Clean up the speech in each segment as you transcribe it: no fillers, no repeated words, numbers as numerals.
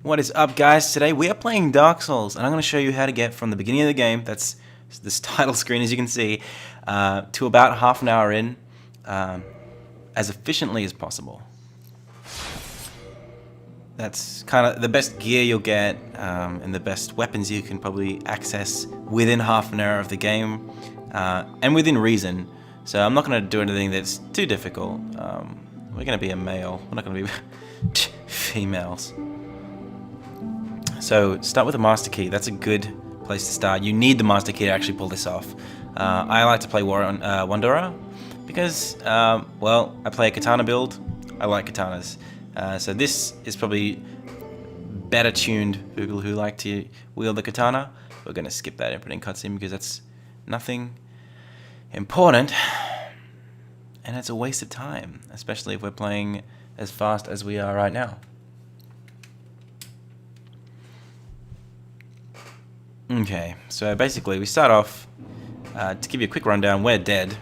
What is up, guys? Today we are playing Dark Souls, and I'm going to show you how to get from the beginning of the game, that's this title screen as you can see, to about half an hour in, as efficiently as possible. That's kind of the best gear you'll get, and the best weapons you can probably access within half an hour of the game, and within reason. So I'm not going to do anything that's too difficult. We're going to be a male, we're not going to be females. So start with a master key. That's a good place to start. You need the master key to actually pull this off. I like to play Wanderer because, well, I play a katana build. I like katanas. So this is probably better tuned for people who like to wield the katana. We're going to skip that opening cutscene because that's nothing important. And it's a waste of time, especially if we're playing as fast as we are right now. Okay, so basically we start off, to give you a quick rundown, we're dead,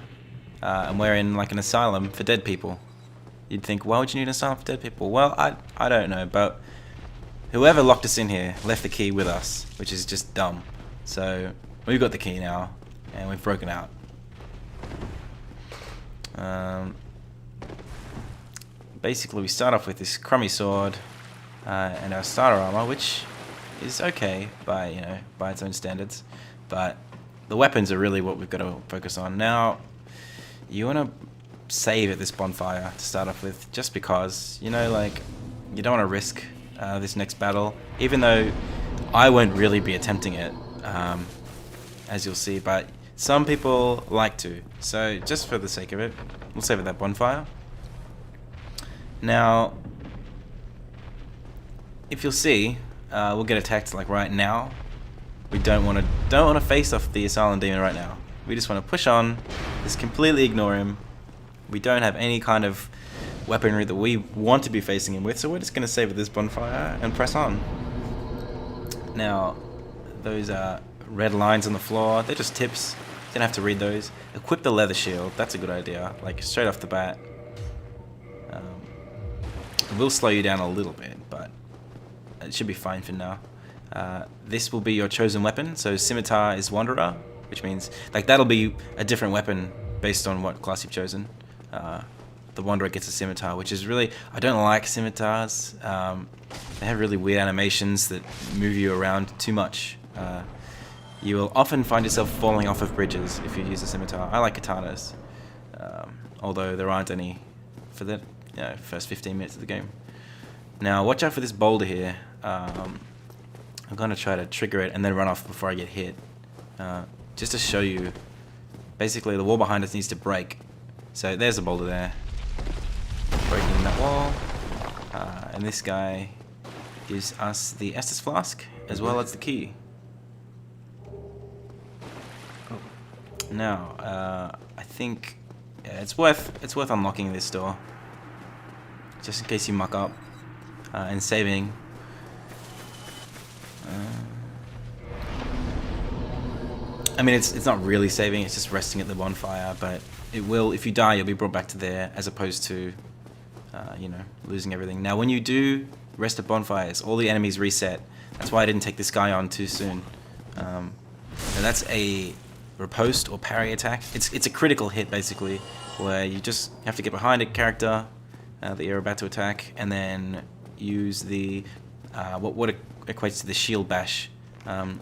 and we're in like an asylum for dead people. You'd think, why would you need an asylum for dead people? Well, I don't know, but whoever locked us in here left the key with us, which is just dumb. So we've got the key now, and we've broken out. Basically we start off with this crummy sword, and our starter armor, which is okay by its own standards, but the weapons are really what we've got to focus on. Now, you want to save at this bonfire to start off with, just because you don't want to risk this next battle, even though I won't really be attempting it, as you'll see, but some people like to. So just for the sake of it, we'll save at that bonfire. Now, if you'll see, we'll get attacked like right now. We don't want to face off the Asylum Demon right now. We just want to push on, just completely ignore him. We don't have any kind of weaponry that we want to be facing him with, so we're just going to save at this bonfire and press on. Now, those red lines on the floor, they're just tips. You don't have to read those. Equip the leather shield. That's a good idea, like straight off the bat. It will slow you down a little bit, but it should be fine for now. This will be your chosen weapon. So scimitar is Wanderer, which means that'll be a different weapon based on what class you've chosen. The Wanderer gets a scimitar, which is really, I don't like scimitars. They have really weird animations that move you around too much. You will often find yourself falling off of bridges if you use a scimitar. I like katanas, although there aren't any for the first 15 minutes of the game. Now, watch out for this boulder here. I'm going to try to trigger it and then run off before I get hit. Just to show you, basically the wall behind us needs to break. So there's a boulder there. Breaking that wall. And this guy gives us the Estus Flask as well as the key. Now, I think it's worth unlocking this door, just in case you muck up. And saving. I mean, it's not really saving, it's just resting at the bonfire, but it will, if you die, you'll be brought back to there, as opposed to, losing everything. Now, when you do rest at bonfires, all the enemies reset. That's why I didn't take this guy on too soon. And that's a riposte or parry attack. It's a critical hit, basically, where you just have to get behind a character that you're about to attack, and then use the what equates to the shield bash.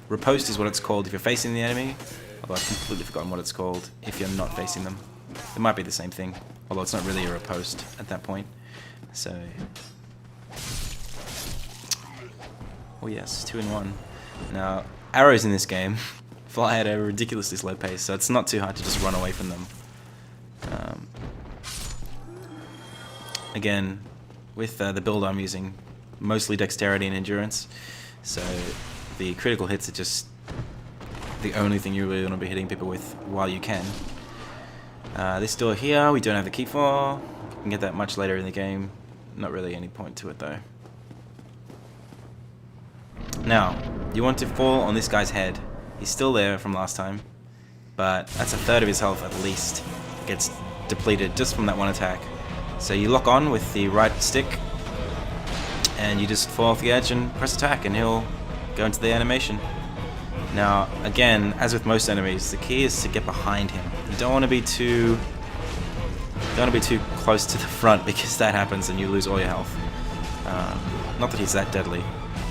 Riposte is what it's called if you're facing the enemy, although I've completely forgotten what it's called if you're not facing them. It might be the same thing, although it's not really a riposte at that point. So, oh yes, 2 in 1. Now, arrows in this game fly at a ridiculously slow pace, so it's not too hard to just run away from them. Again, with the build I'm using, mostly dexterity and endurance, so the critical hits are just the only thing you really want to be hitting people with while you can. This door here, we don't have the key for. You can get that much later in the game. Not really any point to it though. Now, you want to fall on this guy's head. He's still there from last time, but that's a third of his health at least. It gets depleted just from that one attack. So you lock on with the right stick, and you just fall off the edge and press attack, and he'll go into the animation. Now, again, as with most enemies, the key is to get behind him. You don't want to be too close to the front, because that happens and you lose all your health. Not that he's that deadly.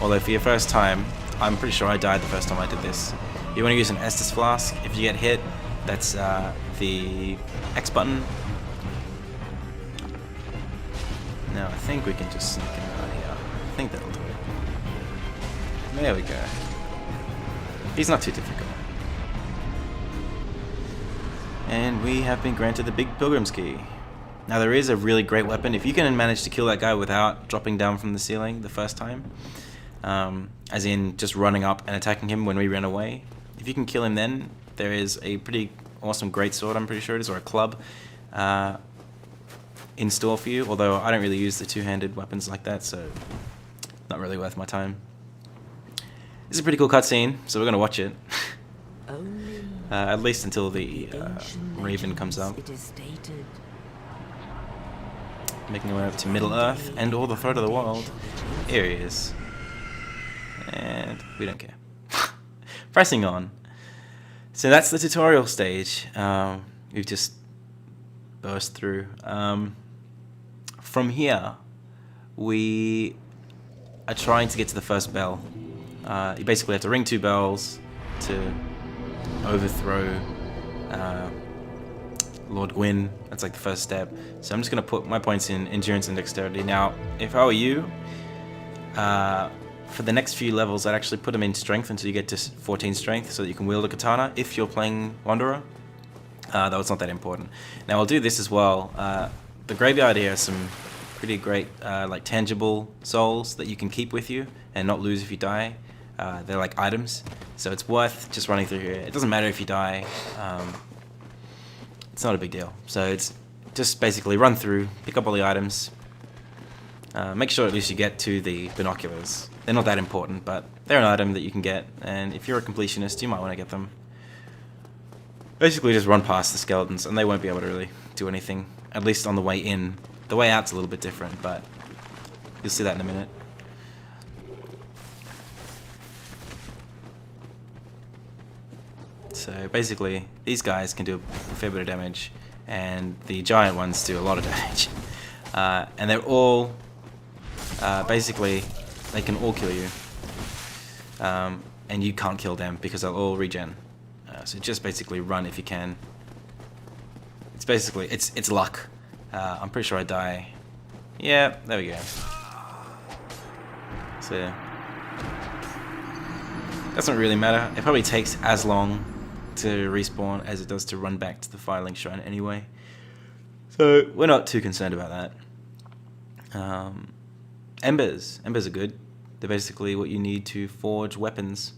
Although for your first time, I'm pretty sure I died the first time I did this. You want to use an Estus Flask. If you get hit, that's the X button. Now I think we can just sneak him out here. I think that'll do it. There we go. He's not too difficult. And we have been granted the Big Pilgrim's Key. Now there is a really great weapon. If you can manage to kill that guy without dropping down from the ceiling the first time, as in just running up and attacking him when we ran away, if you can kill him then, there is a pretty awesome greatsword, I'm pretty sure it is, or a club, in store for you, although I don't really use the two-handed weapons like that, so not really worth my time. This is a pretty cool cutscene, so we're going to watch it. At least until the Raven comes up. Making our way up to Middle Earth and all the throat of the world. Here he is. And we don't care. Pressing on. So that's the tutorial stage. We've just burst through. From here, we are trying to get to the first bell. You basically have to ring 2 bells to overthrow Lord Gwyn. That's like the first step. So I'm just going to put my points in endurance and dexterity. Now, if I were you, for the next few levels, I'd actually put them in strength until you get to 14 strength, so that you can wield a katana if you're playing Wanderer. Though it's not that important. Now I'll do this as well. The graveyard here has some pretty great like tangible souls that you can keep with you and not lose if you die. They're like items, so it's worth just running through here. It doesn't matter if you die. It's not a big deal. So it's just basically run through, pick up all the items. Make sure at least you get to the binoculars. They're not that important, but they're an item that you can get, and if you're a completionist, you might want to get them. Basically just run past the skeletons, and they won't be able to really do anything, at least on the way in. The way out's a little bit different, but you'll see that in a minute. So basically, these guys can do a fair bit of damage, and the giant ones do a lot of damage. And they're all, basically, they can all kill you. And you can't kill them because they'll all regen. So just basically run if you can. It's basically, it's luck. I'm pretty sure I die. Yeah, there we go. So, doesn't really matter. It probably takes as long to respawn as it does to run back to the Firelink Shrine anyway. So we're not too concerned about that. Embers. Embers are good. They're basically what you need to forge weapons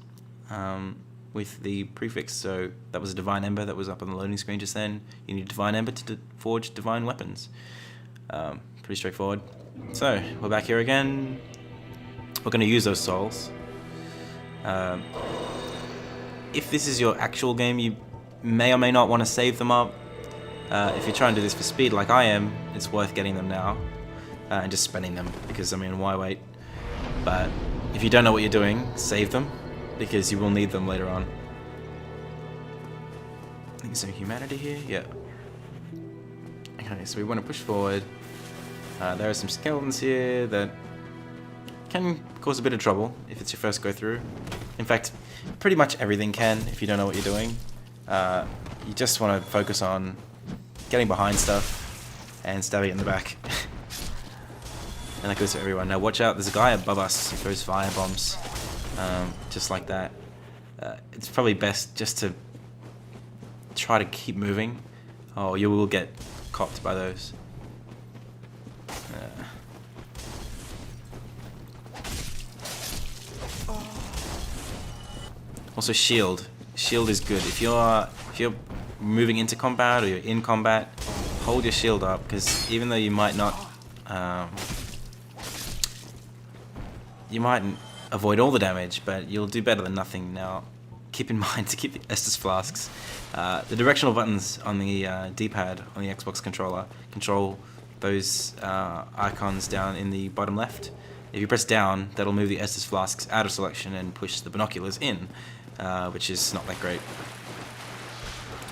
with the prefix. So that was a Divine Ember that was up on the loading screen just then. You need Divine Ember to forge Divine Weapons. Pretty straightforward. So we're back here again. We're going to use those souls. If this is your actual game, you may or may not want to save them up. If you're trying to do this for speed like I am, it's worth getting them now and just spending them, because I mean, why wait? But if you don't know what you're doing, save them, because you will need them later on. I think some humanity here? Yeah. Okay, so we want to push forward. There are some skeletons here that can cause a bit of trouble if it's your first go through. In fact, pretty much everything can if you don't know what you're doing. You just want to focus on getting behind stuff and stabbing it in the back. And that goes for everyone. Now watch out, there's a guy above us who throws fire bombs. Just like that. It's probably best just to try to keep moving. Oh, you will get copped by those. Also shield. Shield is good. If you're moving into combat or you're in combat, hold your shield up, because even though you might not avoid all the damage, but you'll do better than nothing. Now keep in mind to keep the Estus Flasks. The directional buttons on the D-pad on the Xbox controller control those icons down in the bottom left. if you press down, that'll move the Estus flasks out of selection and push the binoculars in, which is not that great.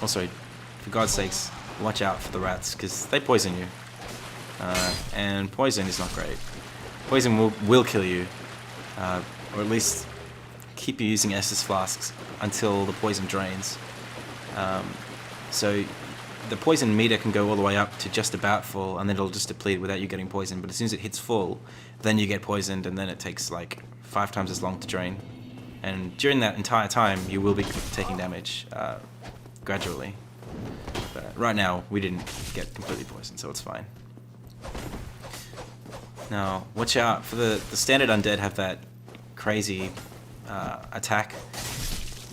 Also, for God's sakes, watch out for the rats, because they poison you. And poison is not great. Poison will kill you, or at least keep you using Estus flasks until the poison drains. So the poison meter can go all the way up to just about full, and then it'll just deplete without you getting poisoned. But as soon as it hits full, then you get poisoned, and then it takes like 5 times as long to drain. And during that entire time, you will be taking damage gradually. But right now, we didn't get completely poisoned, so it's fine. Now, watch out for the standard undead have that crazy attack.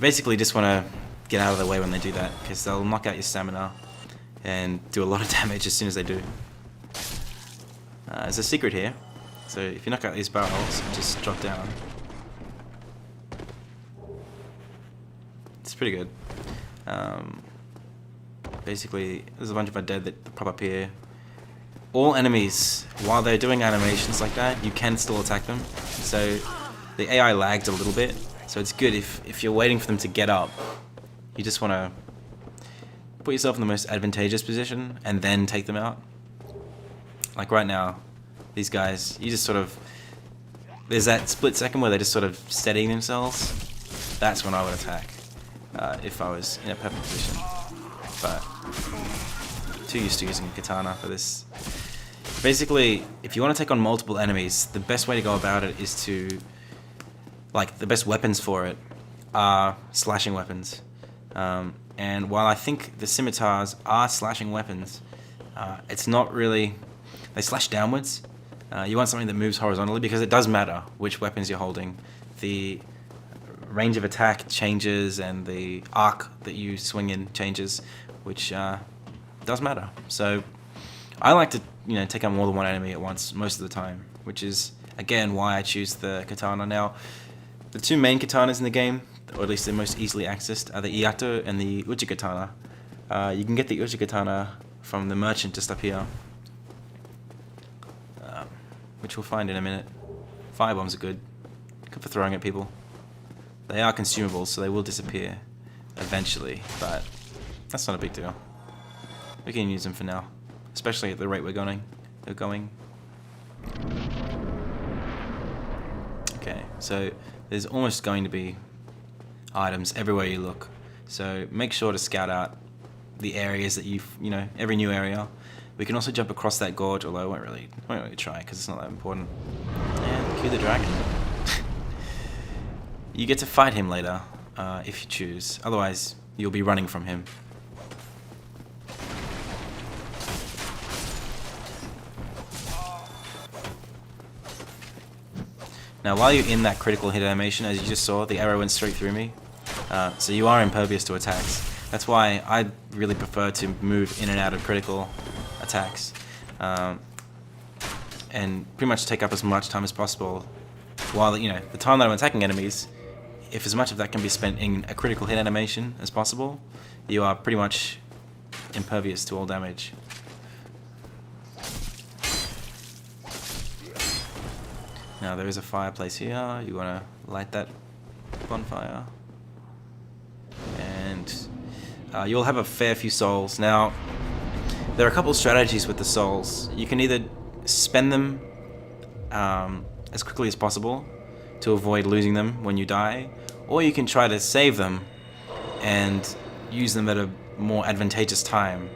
Basically, just want to get out of the way when they do that, because they'll knock out your stamina and do a lot of damage as soon as they do. There's a secret here, so if you knock out these barrels, just drop down. It's pretty good. Basically, there's a bunch of undead that pop up here. All enemies, while they're doing animations like that, you can still attack them. So the AI lagged a little bit, so it's good if you're waiting for them to get up. You just want to put yourself in the most advantageous position and then take them out. Like right now, these guys, you just sort of... There's that split second where they're just sort of steadying themselves. That's when I would attack, if I was in a perfect position. But too used to using a katana for this. Basically, if you want to take on multiple enemies, the best way to go about it is to... Like, the best weapons for it are slashing weapons. And while I think the scimitars are slashing weapons, it's not really... They slash downwards. You want something that moves horizontally, because it does matter which weapons you're holding. The range of attack changes, and the arc that you swing in changes, which does matter. So I like to take on more than one enemy at once most of the time, which is, again, why I choose the katana. Now, the 2 main katanas in the game, or at least the most easily accessed, are the Iato and the Uchigatana. You can get the Uchigatana from the merchant just up here, which we'll find in a minute. Firebombs are good for throwing at people. They are consumables, so they will disappear eventually, but that's not a big deal. We can use them for now, especially at the rate we're going. Okay, so there's almost going to be items everywhere you look, so make sure to scout out the areas that every new area. We can also jump across that gorge, although I won't really try because it's not that important. And cue the dragon. You get to fight him later if you choose, otherwise you'll be running from him. Now, while you're in that critical hit animation, as you just saw, the arrow went straight through me. So you are impervious to attacks. That's why I really prefer to move in and out of critical attacks. And pretty much take up as much time as possible. While, the time that I'm attacking enemies, if as much of that can be spent in a critical hit animation as possible, you are pretty much impervious to all damage. Now there is a fireplace here. You want to light that bonfire, and you'll have a fair few souls. Now there are a couple of strategies with the souls. You can either spend them as quickly as possible to avoid losing them when you die, or you can try to save them and use them at a more advantageous time.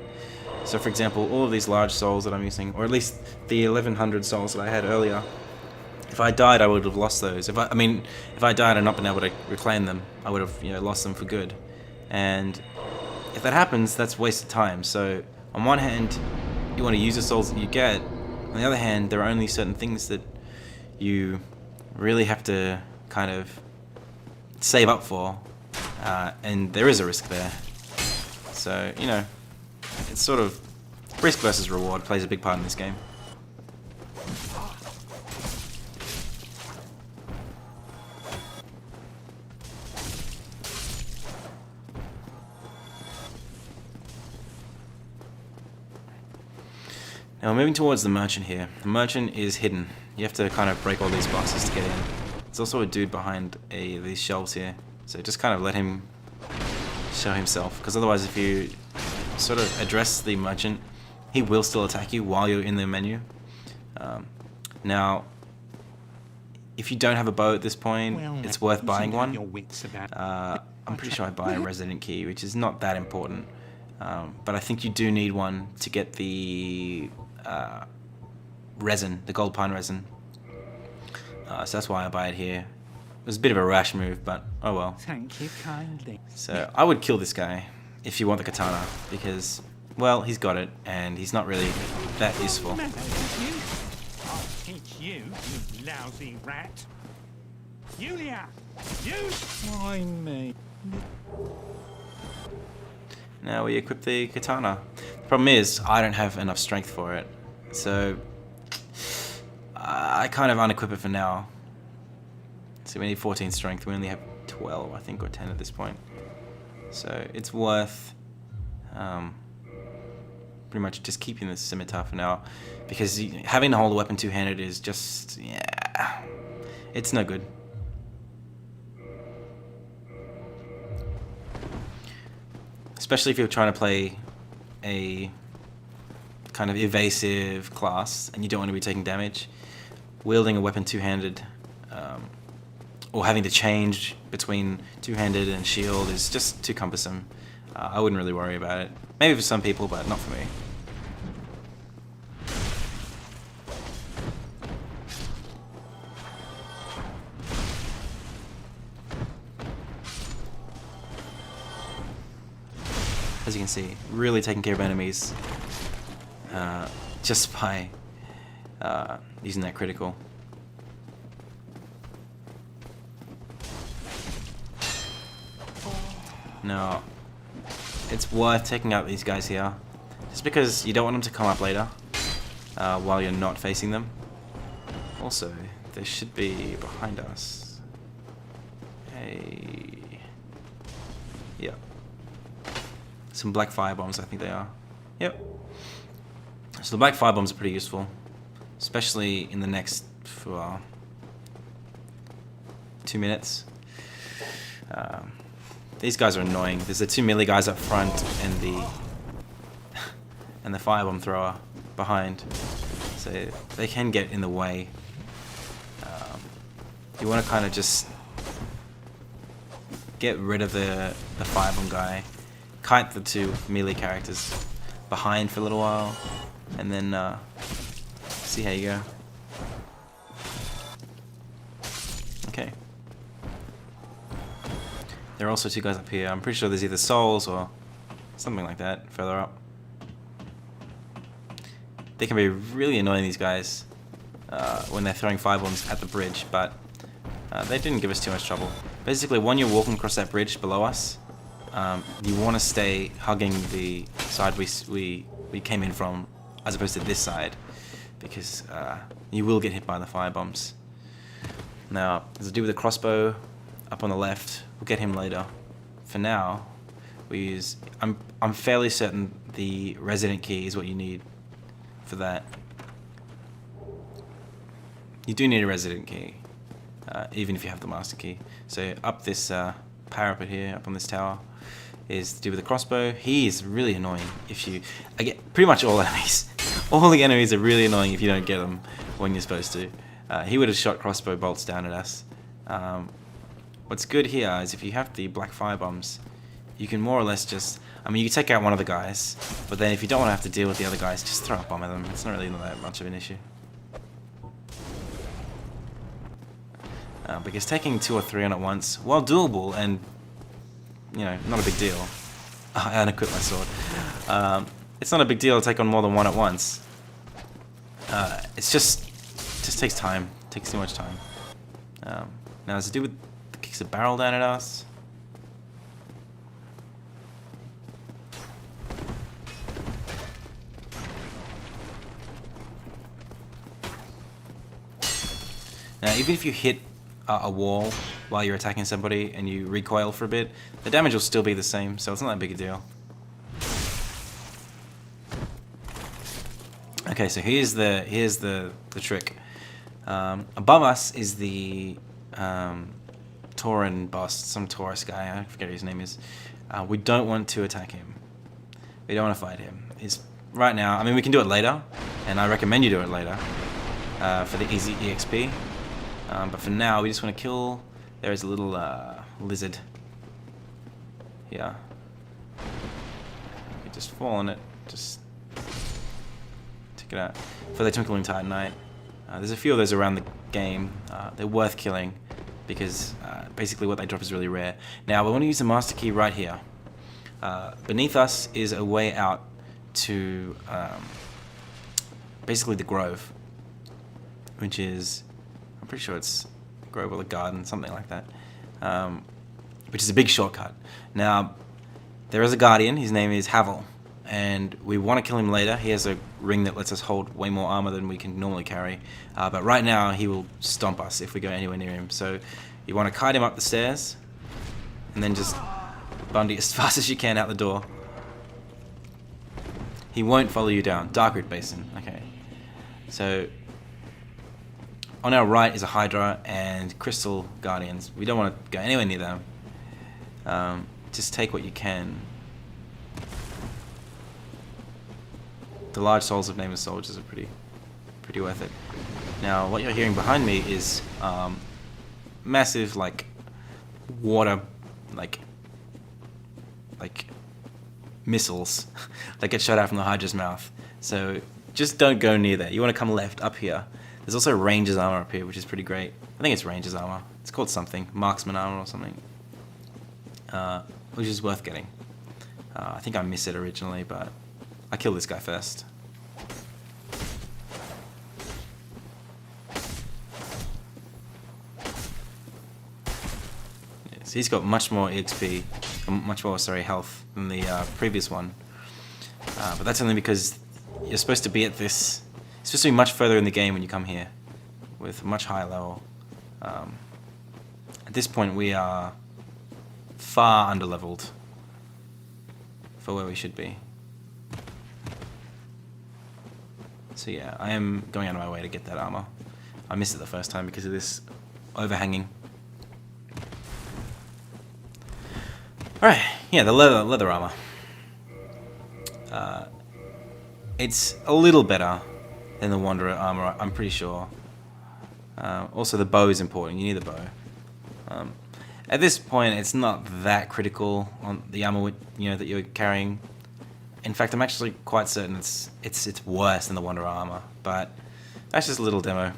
So for example, all of these large souls that I'm using, or at least the 1100 souls that I had earlier, if I died, I would have lost those. If I died and not been able to reclaim them, I would have lost them for good. And if that happens, that's wasted time. So on one hand, you want to use the souls that you get. On the other hand, there are only certain things that you really have to kind of save up for, and there is a risk there. So it's sort of risk versus reward plays a big part in this game. Now we're moving towards the merchant here. The merchant is hidden. You have to kind of break all these boxes to get in. There's also a dude behind these shelves here, so just kind of let him show himself, because otherwise if you sort of address the merchant, he will still attack you while you're in the menu. Now, if you don't have a bow at this point, it's worth buying one. I'm pretty sure I buy a resident key, which is not that important, but I think you do need one to get the resin, the gold pine resin. So that's why I buy it here. It was a bit of a rash move, but oh well. Thank you kindly. So I would kill this guy if you want the katana, because, well, he's got it, and he's not really that useful. I'll teach you, you lousy rat. Yulia, you. Why me? Now we equip the katana. The problem is, I don't have enough strength for it, so I kind of unequip it for now. So we need 14 strength. We only have 12, I think, or 10 at this point. So it's worth pretty much just keeping the scimitar for now, because having to hold a weapon two-handed is just, yeah, it's no good. Especially if you're trying to play a kind of evasive class and you don't want to be taking damage. Wielding a weapon two-handed, or having to change between two-handed and shield is just too cumbersome. I wouldn't really worry about it. Maybe for some people, but not for me. As you can see, really taking care of enemies just by using that critical. Now, it's worth taking out these guys here, just because you don't want them to come up later while you're not facing them. Also, they should be behind us. Hey, yeah, some black fire bombs, I think they are. Yep. So the black fire bombs are pretty useful, especially in the next 2 minutes. These guys are annoying. There's the 2 melee guys up front and the firebomb thrower behind, so they can get in the way. You want to kind of just get rid of the firebomb guy, kite the 2 melee characters behind for a little while, and then see how you go. Okay. There are also 2 guys up here. I'm pretty sure there's either souls or something like that further up. They can be really annoying, these guys, when they're throwing firebombs at the bridge, but they didn't give us too much trouble. Basically, when you're walking across that bridge below us, you want to stay hugging the side we came in from, as opposed to this side, because you will get hit by the firebombs. Now, there's a dude with a crossbow up on the left. We'll get him later. For now, we use. I'm fairly certain the resident key is what you need for that. You do need a resident key, even if you have the master key. So up this parapet here, up on this tower, is the dude with the crossbow. He is really annoying if you. I get pretty much all enemies. All the enemies are really annoying if you don't get them when you're supposed to. He would have shot crossbow bolts down at us. What's good here is if you have the black fire bombs, you can more or less just, I mean, you can take out one of the guys, but then if you don't want to have to deal with the other guys, just throw a bomb at them. It's not really that much of an issue. Because taking 2 or 3 on at once, while doable and, you know, not a big deal. I unequipped my sword. It's not a big deal to take on more than 1 at once. It just takes time. It takes too much time. Now there's a dude with kicks a barrel down at us. Now, even if you hit a wall while you're attacking somebody and you recoil for a bit, the damage will still be the same, so it's not that big a deal. Okay, so here's the trick. Above us is the Tauran boss, some Taurus guy, I forget what his name is. We don't want to attack him. We don't want to fight him. Right now, I mean, we can do it later, and I recommend you do it later for the easy EXP. But for now, we just want to kill. There is a little lizard here. You just fall on it. Just take it out. For the Twinkling Titanite. There's a few of those around the game. They're worth killing because basically what they drop is really rare. Now, we want to use the Master Key right here. Beneath us is a way out to basically the Grove, which is, I'm pretty sure it's Grove or the Garden, something like that, which is a big shortcut. Now, there is a Guardian, his name is Havel, and we want to kill him later. He has a ring that lets us hold way more armor than we can normally carry, but right now he will stomp us if we go anywhere near him. So you want to kite him up the stairs, and then just Bundy as fast as you can out the door. He won't follow you down. Darkroot Basin. Okay. So on our right is a Hydra and Crystal Guardians. We don't want to go anywhere near them. Just take what you can. The large souls of Nameless Soldiers are pretty worth it. Now, what you're hearing behind me is massive, like, water, like missiles that get shot out from the Hydra's mouth. So just don't go near that. You want to come left up here. There's also Ranger's armor up here, which is pretty great. I think it's Ranger's armor. It's called something, Marksman armor or something, which is worth getting. I think I missed it originally, but I killed this guy first. Yeah, so he's got much more EXP, much more, sorry, health than the previous one. But that's only because you're supposed to be at this. It's supposed to be much further in the game when you come here, with a much higher level. At this point, we are far underleveled for where we should be. So yeah, I am going out of my way to get that armor. I missed it the first time because of this overhanging. Alright, yeah, the leather armor. It's a little better than the Wanderer armor, I'm pretty sure. Also, the bow is important. You need the bow. At this point, it's not that critical on the armor that you're carrying. In fact, I'm actually quite certain it's worse than the Wanderer armor, but that's just a little demo.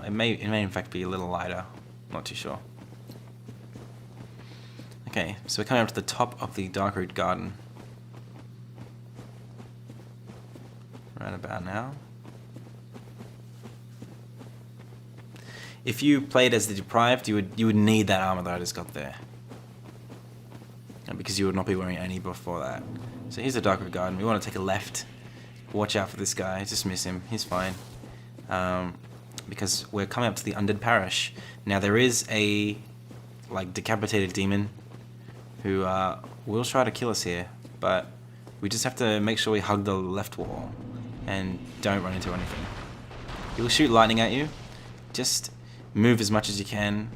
It may in fact be a little lighter. Not too sure. Okay, so we're coming up to the top of the Darkroot Garden. Right about now. If you played as the Deprived, you would need that armor that I just got there, because you would not be wearing any before that. So here's the Darkroot Garden. We want to take a left. Watch out for this guy. Just miss him. He's fine. Because we're coming up to the Undead Parish. Now there is a decapitated demon who will try to kill us here, but we just have to make sure we hug the left wall and don't run into anything. He will shoot lightning at you. Just move as much as you can.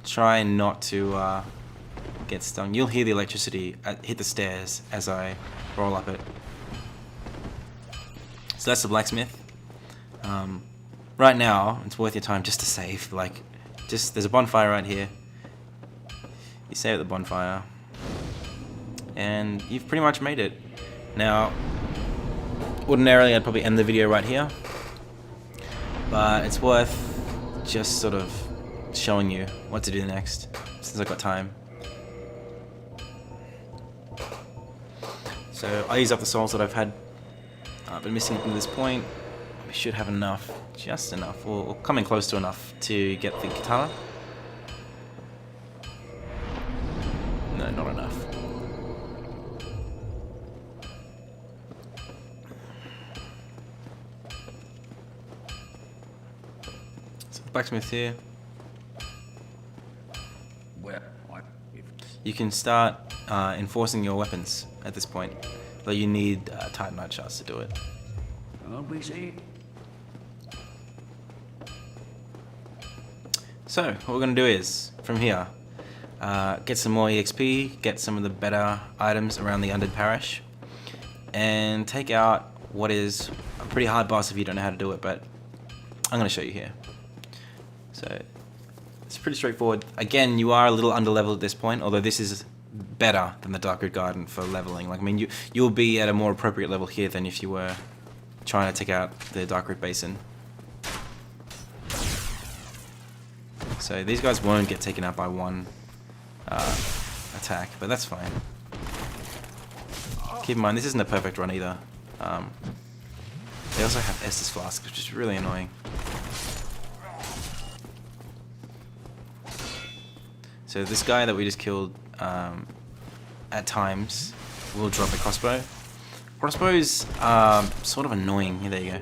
Try not to get stung. You'll hear the electricity hit the stairs as I roll up it. So that's the blacksmith. Right now, it's worth your time just to save. There's a bonfire right here. You save at the bonfire, and you've pretty much made it. Now, ordinarily I'd probably end the video right here, but it's worth just sort of showing you what to do next, since I've got time. So I use up the souls that I've been missing up to this point. We should have enough, just enough, or coming close to enough to get the katana. No, not enough. So the blacksmith here. You can start enforcing your weapons at this point, though you need Titanite shards to do it. So what we're going to do is, from here, get some more EXP, get some of the better items around the Undead Parish, and take out what is a pretty hard boss if you don't know how to do it, but I'm going to show you here. So it's pretty straightforward. Again, you are a little under-leveled at this point, although this is better than the Darkroot Garden for leveling. Like, I mean, you'll be at a more appropriate level here than if you were trying to take out the Darkroot Basin. So these guys won't get taken out by one attack, but that's fine. Keep in mind, this isn't a perfect run either. They also have Estus Flask, which is really annoying. So this guy that we just killed, at times, will drop a crossbow. Crossbows are sort of annoying. Here, there you go.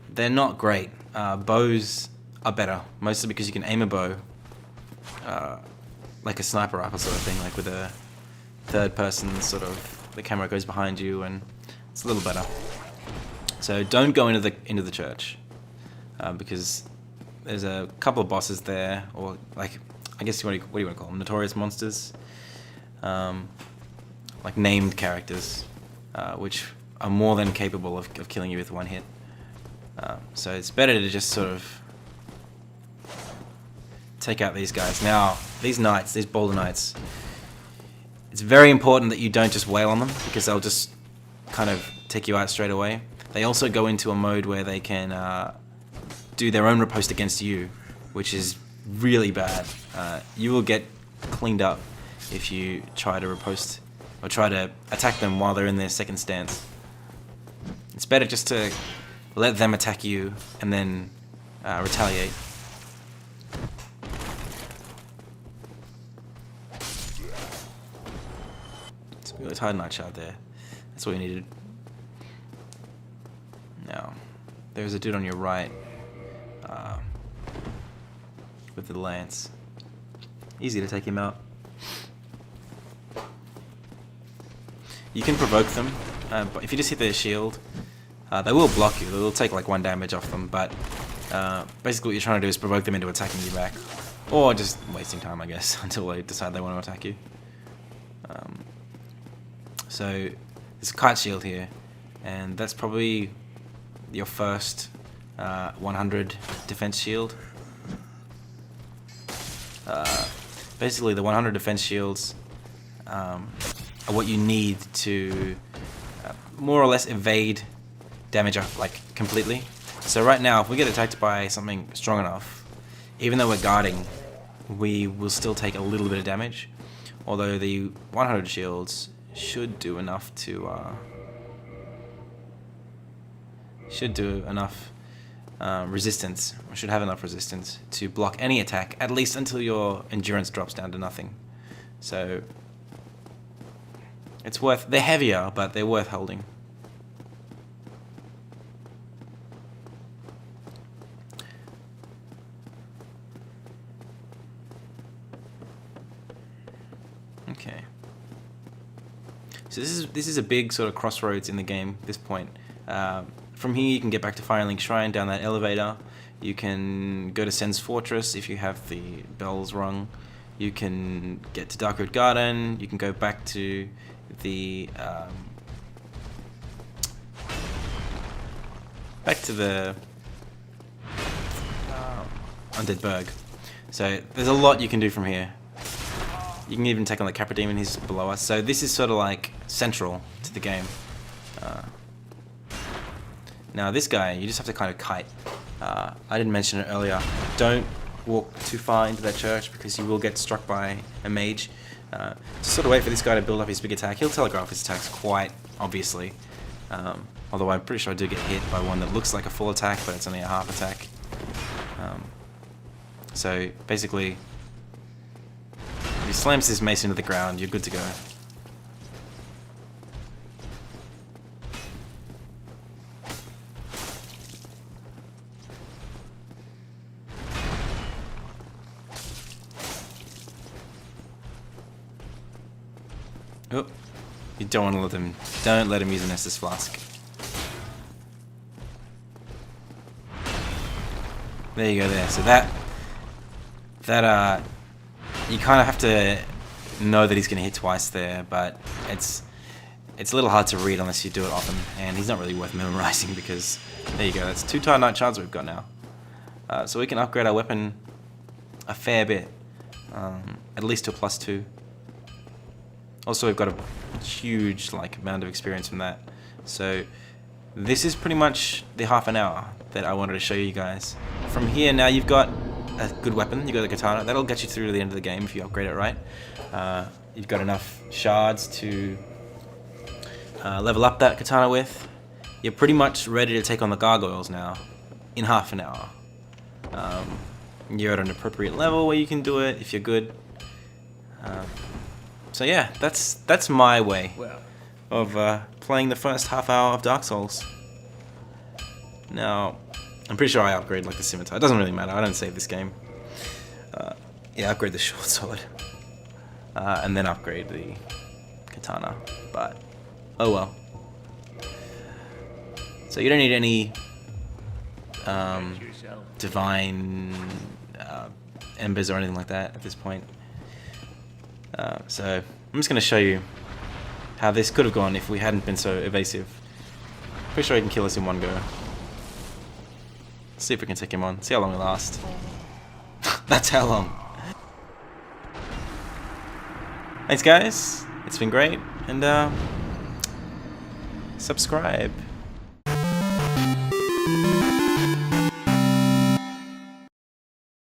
They're not great. Bows are better, mostly because you can aim a bow like a sniper rifle sort of thing, like with a third person sort of, the camera goes behind you and it's a little better. So don't go into the church because there's a couple of bosses there, or like, I guess what do you want to call them? Notorious monsters, like named characters, which are more than capable of killing you with one hit. So it's better to just sort of take out these guys. Now, these knights, these boulder knights, it's very important that you don't just wail on them because they'll just kind of take you out straight away. They also go into a mode where they can do their own riposte against you, which is really bad. You will get cleaned up if you try to riposte or try to attack them while they're in their second stance. It's better just to let them attack you and then retaliate. So we got a Titan Knight shard there. That's what we needed. Now, there's a dude on your right with the lance. Easy to take him out. You can provoke them, but if you just hit their shield, they will block you. They'll take like 1 damage off them, but basically what you're trying to do is provoke them into attacking you back. Or just wasting time, I guess, until they decide they want to attack you. So there's a kite shield here, and that's probably your first 100 defense shield. Basically, the 100 defense shields are what you need to more or less evade damage like completely. So right now, if we get attacked by something strong enough, even though we're guarding, we will still take a little bit of damage. Although the 100 shields should do enough to resistance, or should have enough resistance to block any attack, at least until your endurance drops down to nothing. So it's worth, they're heavier, but they're worth holding. Okay. So this is a big sort of crossroads in the game at this point. From here you can get back to Firelink Shrine down that elevator. You can go to Sen's Fortress if you have the bells rung. You can get to Darkroot Garden. You can go back to the Undead Burg. So there's a lot you can do from here. You can even take on the Capra Demon, he's below us. So this is sort of like central to the game. Now this guy, you just have to kind of kite. I didn't mention it earlier. Don't walk too far into that church because you will get struck by a mage. Just sort of wait for this guy to build up his big attack. He'll telegraph his attacks quite obviously. Although I'm pretty sure I do get hit by one that looks like a full attack, but it's only a half attack. So basically, if he slams his mace into the ground, you're good to go. Oh, you don't want to let him. Don't let him use an Estus Flask. There you go. There. So that that you kind of have to know that he's going to hit twice there, but it's a little hard to read unless you do it often, and he's not really worth memorizing because there you go, that's 2 Titanite shards we've got now. So we can upgrade our weapon a fair bit, at least to a +2. Also, we've got a huge amount of experience from that. So this is pretty much the half an hour that I wanted to show you guys. From here, now you've got a good weapon. You've got the katana. That'll get you through to the end of the game if you upgrade it right. You've got enough shards to level up that katana with. You're pretty much ready to take on the gargoyles now in half an hour. You're at an appropriate level where you can do it if you're good. So yeah, that's my way of playing the first half hour of Dark Souls. Now, I'm pretty sure I upgrade the scimitar. It doesn't really matter. I don't save this game. Yeah, upgrade the short sword, and then upgrade the katana. But oh well. So you don't need any divine embers or anything like that at this point. So I'm just going to show you how this could have gone if we hadn't been so evasive. Pretty sure he can kill us in one go. Let's see if we can take him on. See how long we last. That's how long. Thanks guys. It's been great. And subscribe.